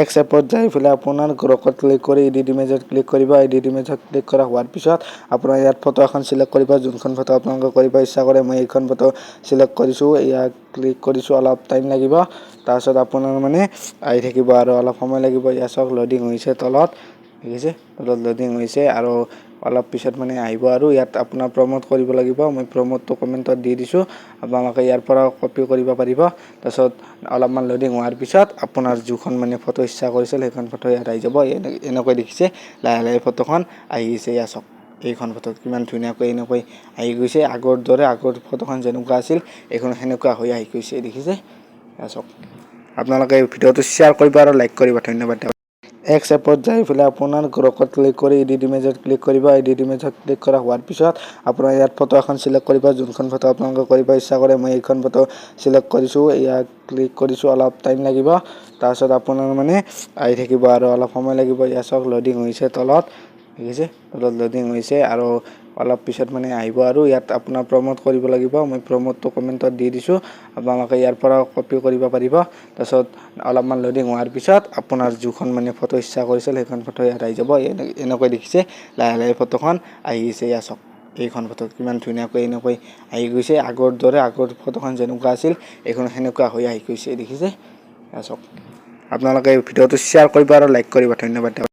X এপত যাই পেলাই আপোনাৰ গ্ৰকত ক্লিক কৰি এডিট ইমেজত ক্লিক কৰিব। এডিট ইমেজত ক্লিক কৰা হোৱাৰ পিছত আপোনাৰ ইয়াত ফটো এখন চিলেক্ট কৰিব, যোনখন ফটো আপোনালোকে কৰিব ইচ্ছা কৰে। মই এইখন ফটো চিলেক্ট কৰিছোঁ, ইয়াত ক্লিক কৰিছোঁ, অলপ টাইম লাগিব। তাৰপিছত আপোনাৰ মানে আহি থাকিব আৰু অলপ সময় লাগিব। ইয়াত চাওক লোডিং হৈছে তলত, দেখিছে তলত লোডিং হৈছে আৰু অলপ পিছত মানে আহিব আৰু ইয়াত আপোনাৰ প্ৰমোট কৰিব লাগিব। মই প্ৰমোটটো কমেণ্টত দি দিছোঁ, আপোনালোকে ইয়াৰ পৰা কপি কৰিব পাৰিব। তাৰপিছত অলপমান লোডিং হোৱাৰ পিছত আপোনাৰ যিখন মানে ফটো ইচ্ছা কৰিছিল সেইখন ফটো ইয়াত আহি যাব। এনেকৈ দেখিছে লাহে লাহে ফটোখন আহি গৈছে। ইয়াত চাওক এইখন ফটোত কিমান ধুনীয়াকৈ এনেকৈ আহি গৈছে। আগৰ দৰে আগৰ ফটোখন যেনেকুৱা আছিল এইখন সেনেকুৱা হৈ আহি গৈছে, দেখিছে। ইয়াত চাওক আপোনালোকে ভিডিঅ'টো শ্বেয়াৰ কৰিব আৰু লাইক কৰিব। ধন্যবাদ। এক্স এপত যাই পেলাই আপোনাৰ গ্ৰকত ক্লিক কৰি এডিট ইমেজত ক্লিক কৰিব। এডিট ইমেজত ক্লিক কৰা হোৱাৰ পিছত আপোনাৰ ইয়াত ফটো এখন চিলেক্ট কৰিব, যোনখন ফটো আপোনালোকে কৰিব ইচ্ছা কৰে। মই এইখন ফটো চিলেক্ট কৰিছোঁ, ইয়াত ক্লিক কৰিছোঁ, অলপ টাইম লাগিব। তাৰপিছত আপোনাৰ মানে আহি থাকিব আৰু অলপ সময় লাগিব। ইয়াত চাওক লোডিং হৈছে তলত, দেখিছে তলত লোডিং হৈছে আৰু অলপ পিছত মানে আহিব আৰু ইয়াত আপোনাৰ প্ৰমোট কৰিব লাগিব। মই প্ৰমোটটো কমেণ্টত দি দিছোঁ, আপোনালোকে ইয়াৰ পৰা কপি কৰিব পাৰিব। তাৰপিছত অলপমান লোডিং হোৱাৰ পিছত আপোনাৰ যিখন মানে ফটো ইচ্ছা কৰিছিল সেইখন ফটো ইয়াত আহি যাব। এনেকৈ দেখিছে লাহে লাহে ফটোখন আহি গৈছে। ইয়াত চাওক এইখন ফটোত কিমান ধুনীয়াকৈ এনেকৈ আহি গৈছে। আগৰ দৰে আগৰ ফটোখন যেনেকুৱা আছিল এইখন সেনেকুৱা হৈ আহি গৈছে, দেখিছে। চাওক আপোনালোকে ভিডিঅ'টো শ্বেয়াৰ কৰিব আৰু লাইক কৰিব। ধন্যবাদ।